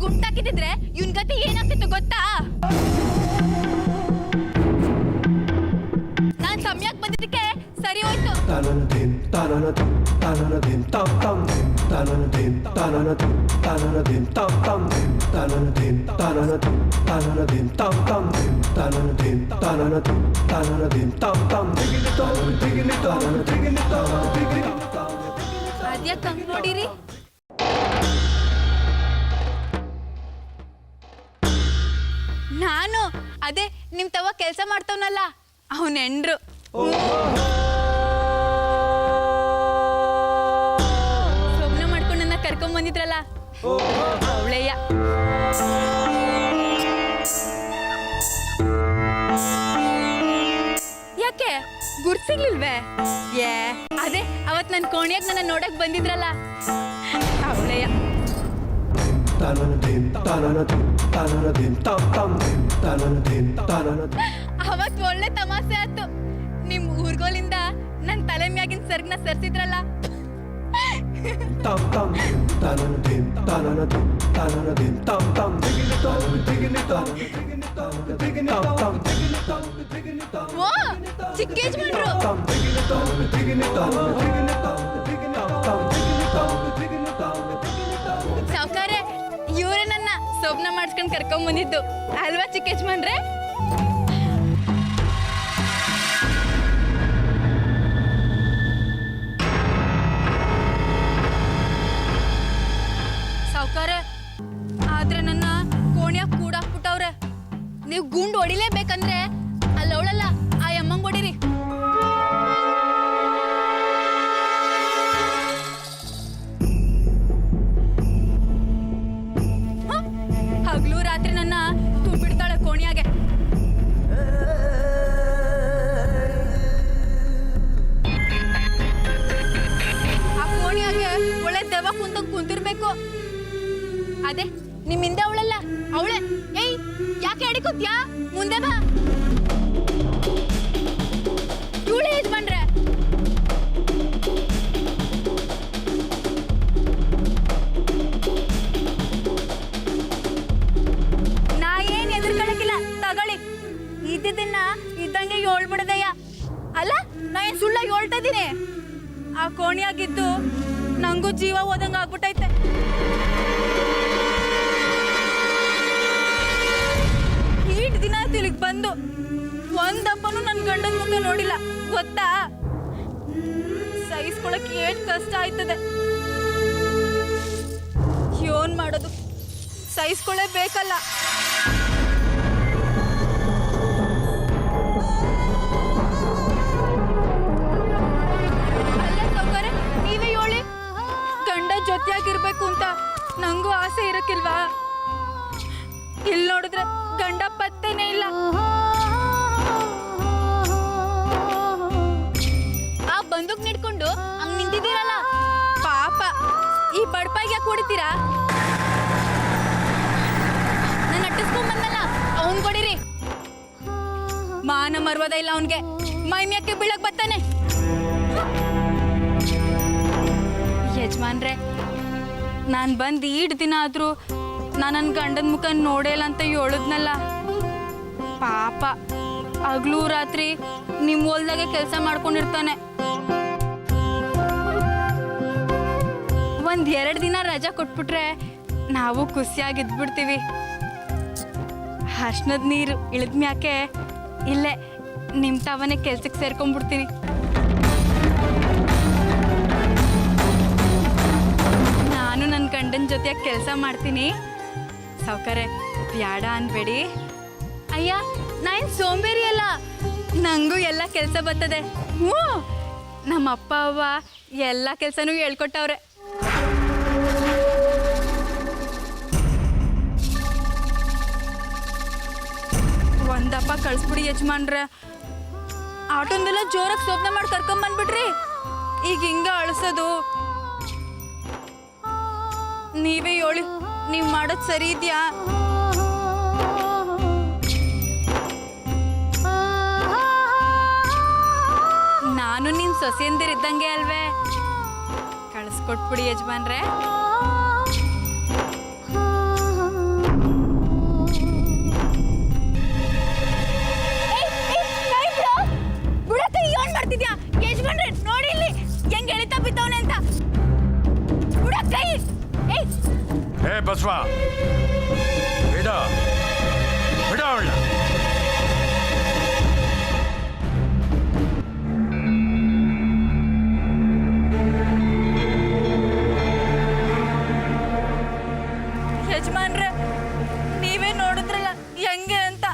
ಗುಂಟಾಕಿದ್ರೆ ಇವನ್ ಗತಿ ಏನಾಗ್ತಿತ್ತು ಗೊತ್ತಾ? ನಾನ್ ಸಮಯಕ್ಕೆ ಬಂದಿದ್ದಕ್ಕೆ ಸರಿ ಹೋಯ್ತು. ಅದ್ಯಾಕ್ ಹಂಗ್ ನೋಡಿರಿ? ನಾನು ಅದೇ ನಿಮ್ ತವ ಕೆಲ್ಸ ಮಾಡ್ತವನಲ್ಲ ಅವನ ಹೆಂಡ್ರು. ಸ್ವಪ್ನ ಮಾಡ್ಕೊಂಡು ನನ್ನ ಕರ್ಕೊಂಡ್ ಬಂದಿದ್ರಲ್ಲ ಅವಳೆಯ. ಯಾಕೆ ಗುರ್ಸಿಗ್ಲಿಲ್ವೇ? ಅದೇ ಅವತ್ ನನ್ ಕೋಣಿಯಾಗ ನನ್ನ ನೋಡಕ್ ಬಂದಿದ್ರಲ್ಲ ಅವಳೆಯ. ಅವತ್ ಒಳ್ಳೆ ತಮಾಷೆ ಆಯ್ತು. ನಿಮ್ ಊರ್ಗೋಲಿಂದ ನನ್ ತಲೆ ಮ್ಯಾಗಿನ ಸರ್ಗ್ನ ಸರ್ಸಿದ್ರಲ್ಲ. ಓ ಚಿಕ್ಕ ಯಜಮಾನ್ರು. ಸಾವ್ಕಾರೆ ಇವರೇ ನನ್ನ ಸ್ವಪ್ನ ಮಾಡಿಸ್ಕೊಂಡು ಕರ್ಕೊಂಡ್ ಬಂದಿದ್ದು ಅಲ್ವಾ ಚಿಕ್ಕ ಯಜಮಾನ್ರೆ? ಸಾವ್ಕಾರೆ ಆದ್ರೆ ನನ್ನ ಕೋಣ್ಯಾಗ ಕೂಡಾಕ್ಬಿಟ್ಟವ್ರೆ. ನೀವು ಗುಂಡು ಹೊಡಿಲೇಬೇಕಂದ್ರೆ ಅಲ್ಲವಳಲ್ಲ ಆ ಅಮ್ಮಂಗ್ ಹೊಡಿರಿ. ಹಗ್ಲು ರಾತ್ರಿ ನನ್ನ ತುಂಬಿಡ್ತಾಳೆ ಕೋಣಿಯಾಗೆ. ಆ ಕೋಣಿಯಾಗೆ ಒಳ್ಳೆ ದೆವ್ವ ಕುಂತಿರ್ಬೇಕು. ಅದೇ ನಿಮ್ಮಿಂದ ಅವಳಲ್ಲ ಅವಳೆ. ಏಯ್ ಯಾಕೆ ಅಡಿಕೋತ್ಯಾ? ಮುಂದೆ ಬಾ. ಇವಳೆ ಯಜಮಾನ್ರೆ. ನಾ ಏನ್ ಎದುರ್ಕೊಳಕಿಲ್ಲ, ತಗೊಳ್ಳಿ. ಇದ್ದಿದ್ದನ್ನ ಇದ್ದಂಗೆ ಹೇಳ್ಬಿಡದಯ್ಯ. ಅಲ್ಲ ನಾ ಏನ್ ಸುಳ್ಳ ಹೇಳ್ತಾ ಇದೀನಿ? ಆ ಕೋಣಿಯಾಗಿದ್ದು ನಂಗೂ ಜೀವ ಹೋದಂಗ ಆಗ್ಬಿಟ್ಟೈತೆ. ಈಟ್ ದಿನ ತಿರುಗಿ ಬಂದು ಒಂದಪ್ಪನು ನನ್ನ ಗಂಡನ ಮುಖ ನೋಡಿಲ್ಲ ಗೊತ್ತಾ? ಸಹಿಸ್ಕೊಳಕ್ಕೆ ಏಟ್ ಕಷ್ಟ ಆಯ್ತದೆ. ಏನ್ ಮಾಡೋದು, ಸಹಿಸ್ಕೊಳ್ಳೇಬೇಕಲ್ಲ. ಅಲ್ಲ ಸೌಕರ್ಯ, ನೀವೇ ಹೇಳಿ. ಗಂಡ ಜೊತೆಯಾಗಿರ್ಬೇಕು ಅಂತ ನಂಗೂ ಆಸೆ ಇರಕ್ಕಿಲ್ವಾ? ಇಲ್ಲಿ ನೋಡಿದ್ರೆ ಗಂಡ ಪತ್ತೇನೇ ಇಲ್ಲ. ಆ ಬಂದೂಕ್ ನಿಡ್ಕೊಂಡು ಹಂಗ್ ನಿಂತಿದ್ದೀರಲ್ಲ ಪಾಪ. ಈ ಬಡ್ಪಾಯಿಗೆ ಯಾಕೆ ಹೊಡಿತೀರಾ? ನಾನು ಅಟ್ಟಿಸ್ಕೊಂಡ್ ಬಂದಲ್ಲ ಅವನ್ ಕೊಡಿರಿ. ಮಾನ ಮರ್ವದ ಇಲ್ಲ ಅವನ್ಗೆ. ಮೈ ಮ್ಯಾಕೆ ಬೀಳಕ್ ಬರ್ತಾನೆ. ಯಜಮಾನ್ರೆ, ನಾನ್ ಬಂದ್ ಈಡ್ ದಿನ ಆದ್ರೂ ನಾನು ನನ್ನ ಗಂಡನ ಮುಖ ನೋಡೇಲ್ಲ ಅಂತ ಹೇಳಿದ್ನಲ್ಲ ಪಾಪ. ಹಗ್ಲು ರಾತ್ರಿ ನಿಮ್ಮ ಹೊಲ್ದಾಗೆ ಕೆಲಸ ಮಾಡ್ಕೊಂಡಿರ್ತಾನೆ. ಒಂದ್ 2 ದಿನ ರಜಾ ಕೊಟ್ಬಿಟ್ರೆ ನಾವು ಖುಷಿಯಾಗಿದ್ಬಿಡ್ತೀವಿ. ಅರ್ಶನದ ನೀರು ಇಳಿದ್ಮ್ಯಾಕೆ ಇಲ್ಲೇ ನಿಮ್ಮ ತಾವನೇ ಕೆಲ್ಸಕ್ಕೆ ಸೇರ್ಕೊಂಡ್ಬಿಡ್ತೀನಿ. ನಾನು ನನ್ನ ಗಂಡನ ಜೊತೆ ಕೆಲಸ ಮಾಡ್ತೀನಿ. ಸಾವ್ಕಾರೆ ಬ್ಯಾಡ ಅನ್ಬೇಡಿ. ಅಯ್ಯ ನಾ ಏನ್ ಸೋಂಬೇರಿ ಅಲ್ಲ, ನಂಗೂ ಎಲ್ಲ ಕೆಲಸ ಬರ್ತದೆ. ಹ್ಞೂ, ನಮ್ಮ ಅಪ್ಪ ಅವ್ವ ಎಲ್ಲ ಕೆಲಸನೂ ಹೇಳ್ಕೊಟ್ಟವ್ರೆ. ಒಂದಪ್ಪ ಕಳಿಸ್ಬಿಡಿ ಯಜಮಾನ್ರೆ. ಆಟೋಂದೆಲ್ಲ ಜೋರಾಗಿ ಸ್ವಪ್ನ ಮಾಡಿ ಕರ್ಕೊಂಬಂದ್ಬಿಟ್ರಿ. ಈಗ ಹಿಂಗ ಅಳಿಸೋದು? ನೀವೇ ಹೇಳಿ, ನೀವು ಮಾಡೋದು ಸರಿ ಇದೆಯಾ? ನಾನು ನಿನ್ ಸೊಸೆಯಂದಿರಿದ್ದಂಗೆ ಅಲ್ವೇ? ಕಳಿಸ್ಕೊಟ್ಬಿಡಿ ಯಜಮಾನ್ರೆ. ಬಸವ, ಬಿಡ ಬಿಡ ಅವಳ. ಯಜಮಾನ್ರೆ, ನೀವೇ ನೋಡಿದ್ರಲ್ಲ ಹೆಂಗೆ ಅಂತ.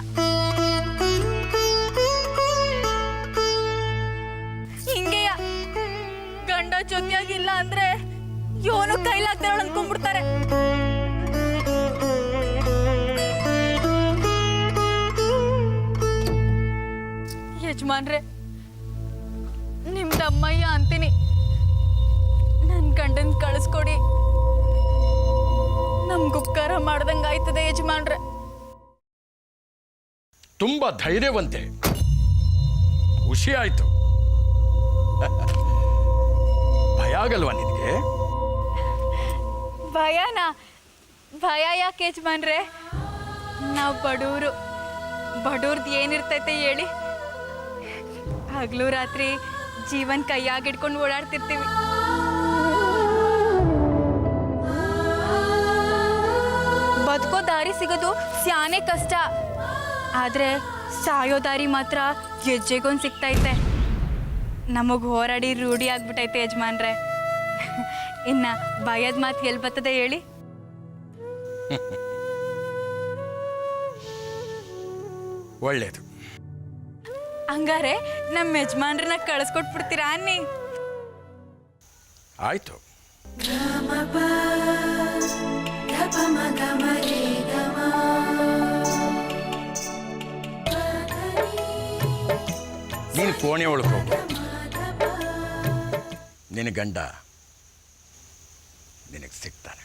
ಹಿಂಗೆಯ ಗಂಡ ಜೊತೆಯಾಗಿಲ್ಲ ಅಂದ್ರೆ ಇವನು ಕೈಲಾಗ್ತಾರ ಅನ್ಕೊಂಡ್ಬಿಡ್ತಾರೆ. ಯಜಮಾನ್ರೆ, ನಿಮ್ದಮ್ಮಯ್ಯ ಅಂತೀನಿ, ನನ್ ಗಂಡನ್ ಕಳಿಸ್ಕೊಡಿ. ನಮ್ಗೆ ಉಪಕಾರ ಮಾಡ್ದಂಗ ಆಯ್ತದೆ ಯಜಮಾನ್ರೆ. ತುಂಬಾ ಧೈರ್ಯವಂತೆ, ಖುಷಿ ಆಯ್ತು. ಭಯ ಆಗಲ್ವಾ ನಿನಗೆ? ಭಯನಾ? ಭಯ ಯಾಕೆ ಯಜಮಾನ್ರೆ? ನಾವು ಬಡವ್ರದ್ದು ಏನಿರ್ತೈತೆ ಹೇಳಿ? ಹಗಲು ರಾತ್ರಿ ಜೀವನ್ ಕೈಯಾಗಿಡ್ಕೊಂಡು ಓಡಾಡ್ತಿರ್ತೀವಿ. ಬದುಕೋ ದಾರಿ ಸಿಗೋದು ಸ್ಯಾನೆ ಕಷ್ಟ, ಆದ್ರೆ ಸಾಯೋ ದಾರಿ ಮಾತ್ರ ಹೆಜ್ಜೆಗೊಂದು ಸಿಗ್ತೈತೆ. ನಮಗೆ ಹೋರಾಡಿ ರೂಢಿ ಆಗ್ಬಿಟ್ಟೈತೆ ಯಜಮಾನ್ರೆ. ಇನ್ನ ಭಯದ ಮಾತು ಎಲ್ಲಿ ಬರ್ತದೆ ಹೇಳಿ? ಒಳ್ಳೇದು. ಹಂಗಾರೆ ನಮ್ಮ ಯಜಮಾನ್ರನ್ನ ಕಳಿಸ್ಕೊಟ್ಬಿಡ್ತೀರಾ ಅನ್ನಿ? ಆಯ್ತು. ನೀನು ಕೋಣೆ ಒಳಗೆ ಹೋಗು. ನಿನ್ನ ಗಂಡ ನಿನಗೆ ಸಿಗ್ತಾನೆ.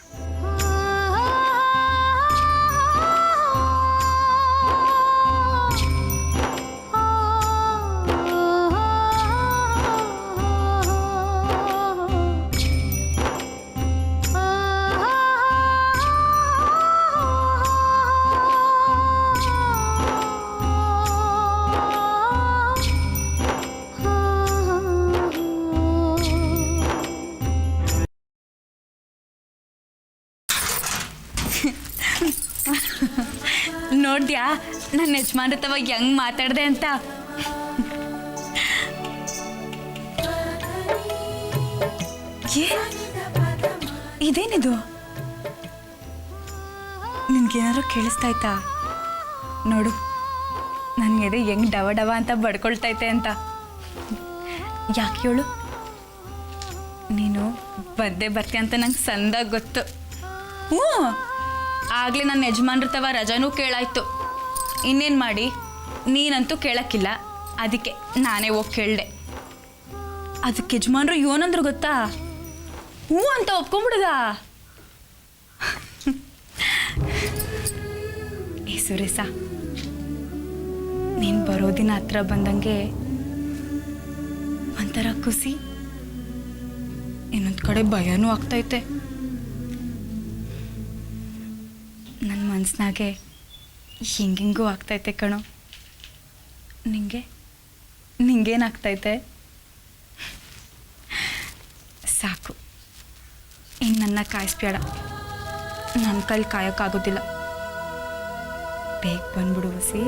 ನೋಡ್ದ್ಯಾ ನನ್ನ ಯಜಮಾನ್ರ ತವ ಹೆಂಗ್ ಮಾತಾಡ್ದೆ ಅಂತ? ಇದೇನಿದು? ನಿನ್ಗೇನಾದ್ರು ಕೇಳಿಸ್ತಾಯ್ತಾ? ನೋಡು ನನ್ನ ಎದೆ ಹೆಂಗ್ ಡವ ಡವ ಅಂತ ಬಡ್ಕೊಳ್ತೈತೆ ಅಂತ. ಯಾಕೆ ಹೇಳು? ನೀನು ಬರ್ತೀಯ ಅಂತ ನಂಗೆ ಸಂದಾಗ ಗೊತ್ತು. ಹ್ಞೂ, ಆಗಲೇ ನನ್ನ ಯಜಮಾನ್ರ ತವ ರಜಾನೂ ಕೇಳಾಯ್ತು. ಇನ್ನೇನು ಮಾಡಿ, ನೀನಂತೂ ಕೇಳಕ್ಕಿಲ್ಲ, ಅದಕ್ಕೆ ನಾನೇ ಹೋಗಿ ಕೇಳಿದೆ. ಅದಕ್ಕೆ ಯಜಮಾನ್ರು ಏನಂದ್ರು ಗೊತ್ತಾ? ಹ್ಞೂ ಅಂತ ಒಪ್ಕೊಂಡ್ಬಿಡ್ದ. ಏ ಸುರೇಶ, ನೀನು ಬರೋ ದಿನ ಹತ್ರ ಬಂದಂಗೆ ಒಂಥರ ಖುಷಿ, ಇನ್ನೊಂದು ಕಡೆ ಭಯನೂ ಆಗ್ತೈತೆ. ನನ್ನ ಮನಸ್ಸಿನಾಗೆ ಹಿಂಗಿಂಗೂ ಆಗ್ತೈತೆ ಕಣೋ. ನಿಂಗೇನಾಗ್ತೈತೆ? ಸಾಕು, ಇನ್ನು ನನ್ನ ಕಾಯಿಸ್ಬೇಡ. ನನ್ನ ಕೈಲಿ ಕಾಯೋಕ್ಕಾಗೋದಿಲ್ಲ. ಬೇಗ ಬಂದ್ಬಿಡು ವಸಿ.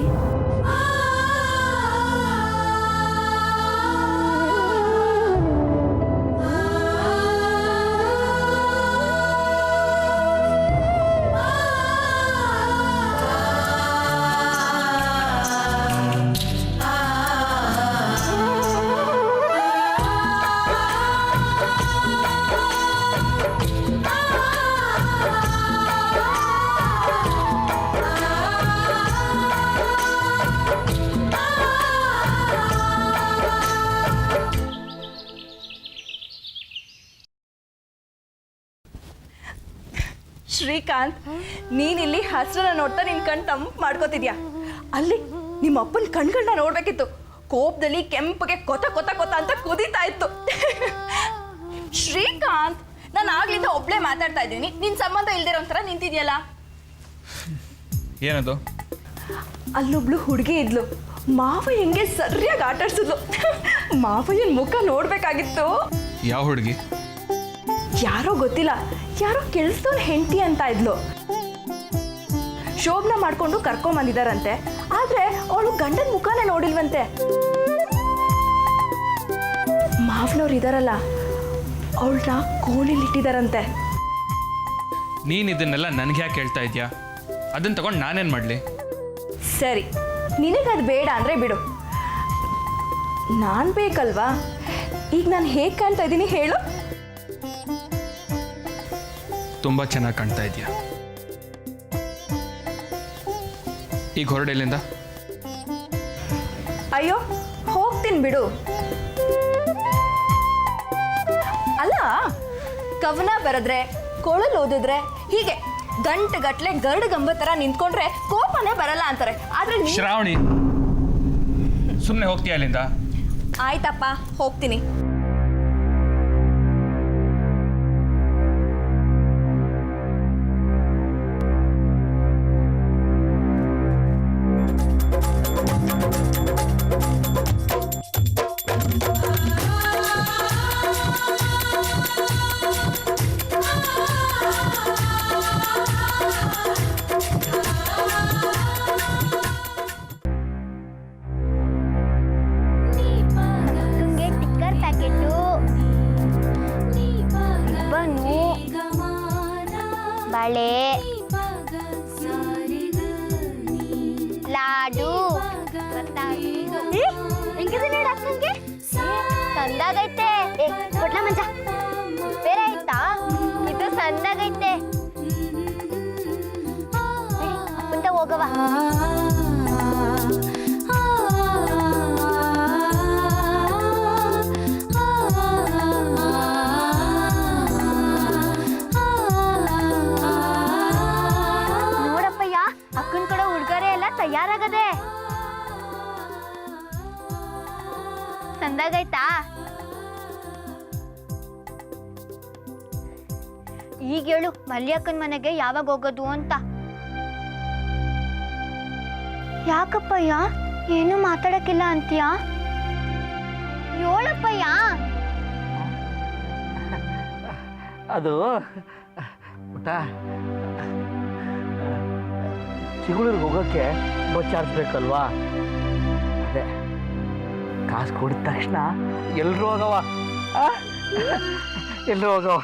ಶ್ರೀಕಾಂತ್, ನೀನಿಲ್ಲಿ ಹಸ್ರನ್ನ ನೋಡ್ತಾ ನಿನ್ ಕಣ್ ತಂಪು ಮಾಡ್ಕೋತಿದ್ಯಾ. ಅಲ್ಲಿ ನಿಮ್ಮ ಅಪ್ಪನ ಕಣ್ಗಳನ್ನ ನೋಡ್ಬೇಕಿತ್ತು. ಕೋಪದಲ್ಲಿ ಕೆಂಪಗೆ ಕೊತ ಕೊತ ಕೊತ ಅಂತ ಕುದೀತಾ ಇತ್ತು. ಶ್ರೀಕಾಂತ್, ನಾನು ಆಗ್ಲಿಂದ ಒಬ್ಳೆ ಮಾತಾಡ್ತಾ ಇದ್ದೀನಿ, ನಿನ್ ಸಂಬಂಧ ಇಲ್ದಿರೋ ಒಂಥರ ನಿಂತಿದ್ಯಲ್ಲ. ಏನದು? ಅಲ್ಲೊಬ್ಳು ಹುಡುಗಿ ಇದ್ಲು, ಮಾವಯ್ಯಂಗೆ ಸರಿಯಾಗಿ ಆಟಾಡ್ಸಿದ್ಲು. ಮಾವಯ್ಯನ ಮುಖ ನೋಡ್ಬೇಕಾಗಿತ್ತು. ಯಾವ ಹುಡುಗಿ? ಯಾರೋ ಗೊತ್ತಿಲ್ಲ, ಯಾರೋ ಕೆಲ್ಸದವ್ನ ಹೆಂಡತಿ ಅಂತ ಇದ್ಲು. ಶೋಭನ ಮಾಡ್ಕೊಂಡು ಕರ್ಕೊಂಬಂದಿದಾರಂತೆ, ಆದ್ರೆ ಅವಳು ಗಂಡನ ಮುಖಾನೇ ನೋಡಿಲ್ವಂತೆ. ಮಾವನವ್ರು ಇದಾರಲ್ಲ, ಅವಳನ್ನ ಕೋಳಿಲಿಟ್ಟಿದಾರಂತೆ. ನೀನು ಇದನ್ನೆಲ್ಲ ನನಗೆ ಯಾಕೆ ಹೇಳ್ತಾ ಇದೆಯಾ? ಅದನ್ನು ತಗೊಂಡು ನಾನೇನು ಮಾಡಲಿ? ಸರಿ, ನಿನಗದು ಬೇಡ ಅಂದರೆ ಬಿಡು. ನಾನು ಬೇಕಲ್ವಾ? ಈಗ ನಾನು ಹೇಗೆ ಕಾಣ್ತಾ ಇದ್ದೀನಿ ಹೇಳು? ತುಂಬ ಚೆನ್ನಾಗಿ ಕಾಣ್ತಾ ಇದೆಯಾ. ಈಗ ಹೊರಡೆ ಇಲ್ಲಿಂದ. ಅಯ್ಯೋ, ಹೋಗ್ತೀನಿ ಬಿಡು. ಅಲ್ಲ, ಕವನ ಬರೆದ್ರೆ, ಕೊಳಲು ಓದಿದ್ರೆ, ಹೀಗೆ ಗಂಟೆಗಟ್ಲೆ ಗರುಡಗಂಬ ಥರ ನಿಂತ್ಕೊಂಡ್ರೆ ಕೋಪನೇ ಬರಲ್ಲ ಅಂತಾರೆ. ಆದ್ರೆ ಶ್ರಾವಣಿ, ಸುಮ್ಮನೆ ಹೋಗ್ತೀಯ ಅಲ್ಲಿಂದ? ಆಯ್ತಪ್ಪ, ಹೋಗ್ತೀನಿ. ಬಾಳೆ, ಲಾಡು, ಹೆಂಗಿದೆ ನೋಡಿ ಅಕ್ಕಂಗೆ? ಸಂದಾಗೈತೆ. ಕೊಡ್ಲ ಮಂಜ ಬೇರೆ ಆಯ್ತಾ? ಇದು ಸಂದಾಗೈತೆ. ಅಪ್ಪಂತ ಹೋಗವ. ಅಕ್ಕನ ಕಡೆ ಹುಡುಗರೆ ಎಲ್ಲ ತಯಾರಾಗದೆ. ಸಂದಾಗೈತಾ? ಈಗ ಹೇಳು, ಮಲ್ಲಿ ಅಕ್ಕನ ಮನೆಗೆ ಯಾವಾಗ ಹೋಗೋದು ಅಂತ. ಯಾಕಪ್ಪಯ್ಯ ಏನು ಮಾತಾಡಕ್ಕಿಲ್ಲ ಅಂತೀಯಾ? ಹೇಳಪ್ಪಯ್ಯ. ಅದು ಊಟ ಚಿಗುಳಿಗೆ ಹೋಗೋಕ್ಕೆ ಬಸ್ ಚಾರ್ಜ್ ಬೇಕಲ್ವಾ? ಅದೇ ಕಾಸು ಕೊಡಿದ ತಕ್ಷಣ ಎಲ್ಲರೂ ಹೋಗವ, ಎಲ್ಲರೂ ಹೋಗವ.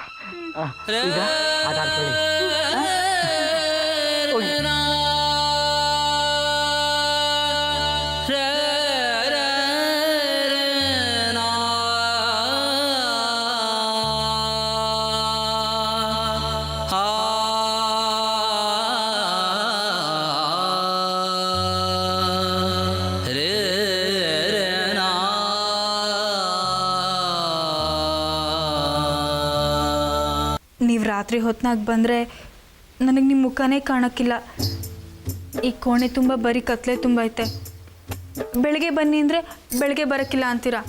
ಈಗ ಆಟಾಡ್ಕೊಳ್ಳಿ. ನೀವು ರಾತ್ರಿ ಹೊತ್ನಾಗ ಬಂದರೆ ನನಗೆ ನಿಮ್ಮ ಮುಖನೇ ಕಾಣೋಕ್ಕಿಲ್ಲ. ಈ ಕೋಣೆ ತುಂಬ ಬರೀ ಕತ್ಲೆ ತುಂಬ ಐತೆ. ಬೆಳಗ್ಗೆ ಬನ್ನಿ ಅಂದರೆ ಬೆಳಗ್ಗೆ ಬರೋಕ್ಕಿಲ್ಲ ಅಂತೀರಾ.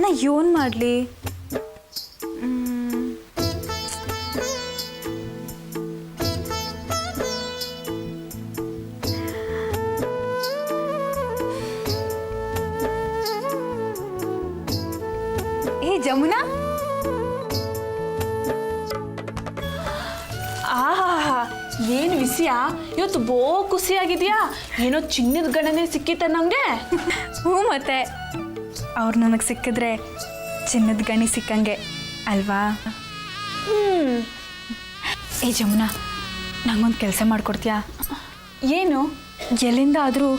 ನಾ ಏನು ಮಾಡಲಿ? ಏ ಜಮುನಾ, ಏನು ವಿಷಯ? ಇವತ್ತು ಬೋ ಖುಷಿಯಾಗಿದೆಯಾ? ಏನೋ ಚಿನ್ನದ ಗಣನೆ ಸಿಕ್ಕಿತ್ತ ನಮಗೆ. ಹ್ಞೂ, ಮತ್ತೆ ಅವ್ರು ನನಗೆ ಸಿಕ್ಕಿದ್ರೆ ಚಿನ್ನದ ಗಣಿ ಸಿಕ್ಕಂಗೆ ಅಲ್ವಾ? ಏ ಜಮುನಾ, ನಂಗೊಂದು ಕೆಲಸ ಮಾಡಿಕೊಡ್ತೀಯಾ? ಏನು? ಎಲ್ಲಿಂದ ಆದರೂ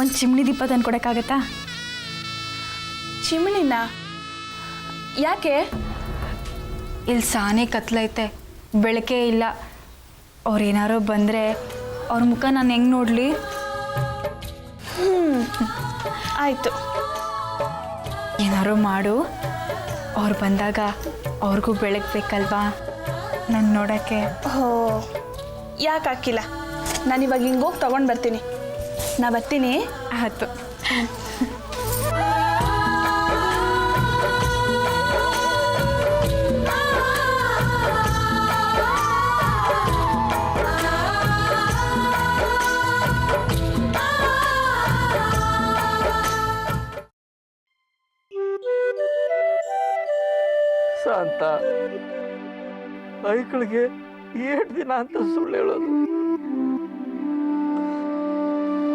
ಒಂದು ಚಿಮ್ನಿ ದೀಪ ತಂದು ಕೊಡೋಕ್ಕಾಗತ್ತಾ? ಚಿಮಣಿನ? ಯಾಕೆ? ಇಲ್ಲಿ ಸಾನೇ ಕತ್ಲೈತೆ, ಬೆಳಕೇ ಇಲ್ಲ. ಅವ್ರೇನಾರೋ ಬಂದರೆ ಅವ್ರ ಮುಖ ನಾನು ಹೆಂಗೆ ನೋಡಲಿ? ಆಯಿತು, ಏನಾರೋ ಮಾಡು. ಅವ್ರು ಬಂದಾಗ ಅವ್ರಿಗೂ ಬೆಳಕು ಬೇಕಲ್ವಾ ನಾನು ನೋಡೋಕ್ಕೆ? ಓ, ಯಾಕೆ ಹಾಕಿಲ್ಲ? ನಾನು ಇವಾಗ ಹಿಂಗೆ ಹೋಗಿ ತೊಗೊಂಡು ಬರ್ತೀನಿ. ನಾ ಬರ್ತೀನಿ. ಆಯ್ತು. ಶಾಂತ, ಐಕ್ಳಿಗೆ 8 ದಿನ ಅಂತ ಸುಳ್ಳು ಹೇಳೋದು.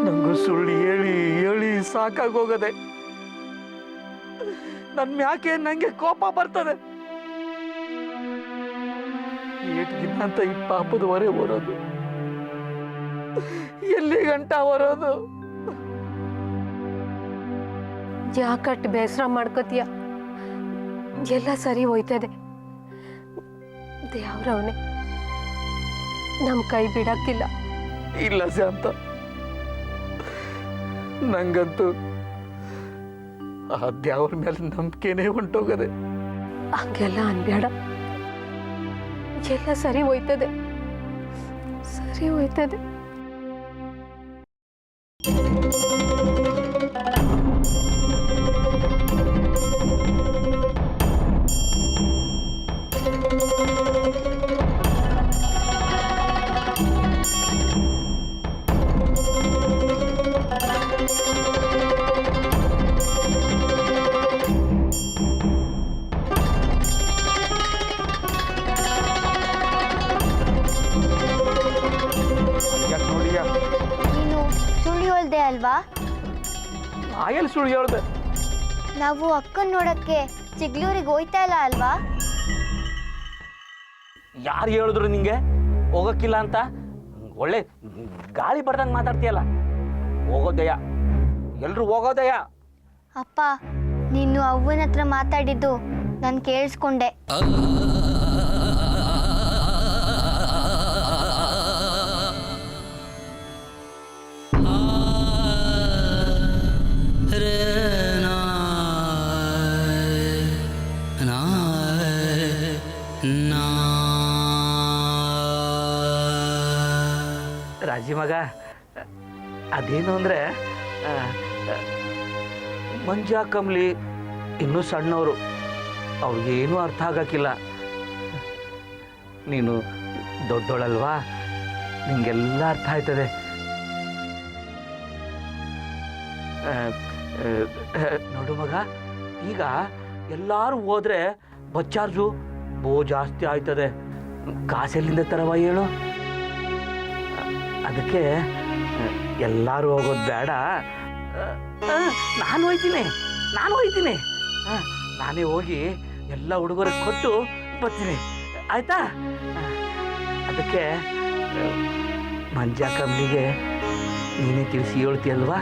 ನಂಗೂ ಸುಳ್ಳು ಹೇಳಿ ಹೇಳಿ ಸಾಕಾಗೋಗದೆ. ನನ್ ಮ್ಯಾಕೆ ನಂಗೆ ಕೋಪ ಬರ್ತದೆ. 8 ದಿನ ಅಂತ ಈ ಪಾಪದ ಹೊರೆ ಬರೋದು, ಎಲ್ಲಿ ಗಂಟ ಬರೋದು? ಯಾಕಟ್ಟು ಬೇಸರ ಮಾಡ್ಕೋತೀಯ? ಎಲ್ಲ ಸರಿ ಹೋಯ್ತದೆ. ದೇವ್ರವನೇ ನಮ್ಮ ಕೈ ಬಿಡಕ್ಕಿಲ್ಲ. ಇಲ್ಲ ಶಾಂತ, ನಂಗಂತೂ ಆ ದೇವ್ರ ಮೇಲೆ ನಂಬಿಕೆನೇ ಹೊಂಟೋಗದೆ. ಹಂಗೆಲ್ಲ ಅನ್ಬೇಡ. ಎಲ್ಲ ಸರಿ ಹೋಯ್ತದೆ, ಸರಿ ಹೋಯ್ತದೆ. ಯಾಕೆ ನೋಡಿಯ? ನೀನು ಸುಳ್ಳು ಹೇಳ್ದೆ ಅಲ್ವಾ? ಆಯಲ್ ಸುಳ್ಳು ಹೇಳ್ದೆ. ನಾವು ಅಕ್ಕನ್ ನೋಡಕ್ಕೆ ಚಿಗ್ಲೂರಿಗೆ ಹೋಯ್ತಾ ಇಲ್ಲ ಅಲ್ವಾ? ಯಾರು ಹೇಳಿದ್ರು ನಿಂಗೆ ಹೋಗಕ್ಕಿಲ್ಲ ಅಂತ? ಒಳ್ಳೆ ಗಾಳಿ ಬಡ್ದಂಗೆ ಮಾತಾಡ್ತೀಯಲ್ಲ. ಹೋಗೋದಯ್ಯ, ಎಲ್ರು ಹೋಗೋದಯ್ಯ. ಅಪ್ಪ, ನೀನು ಅವ್ವನ ಹತ್ರ ಮಾತಾಡಿದ್ದು ನಾನು ಕೇಳಿಸ್ಕೊಂಡೆ. ರಾಜಿ ಮಗ, ಅದೇನು ಅಂದರೆ ಮಂಜ ಕಮ್ಲಿ ಇನ್ನೂ ಸಣ್ಣವರು, ಅವ್ರಿಗೇನೂ ಅರ್ಥ ಆಗಕ್ಕಿಲ್ಲ. ನೀನು ದೊಡ್ಡೋಳಲ್ವಾ, ನಿಂಗೆಲ್ಲ ಅರ್ಥ ಆಯ್ತದೆ. ನೋಡು ಮಗ, ಈಗ ಎಲ್ಲರೂ ಹೋದ್ರೆ ಬಸ್ ಚಾರ್ಜು ಜಾಸ್ತಿ ಆಯ್ತದೆ. ಕಾಸೆಲ್ಲಿಂದ ತರವ ಹೇಳು? ಅದಕ್ಕೆ ಎಲ್ಲರೂ ಹೋಗೋದು ಬೇಡ. ನಾನು ಹೋಯ್ತೀನಿ. ನಾನೇ ಹೋಗಿ ಎಲ್ಲ ಹುಡುಗರಿಗೆ ಕೊಟ್ಟು ಬರ್ತೀನಿ, ಆಯ್ತಾ? ಅದಕ್ಕೆ ಮಂಜ ಕಮ್ಲಿಗೆ ನೀನೇ ತಿಳಿಸಿ ಹೇಳ್ತೀಯಲ್ವಾ?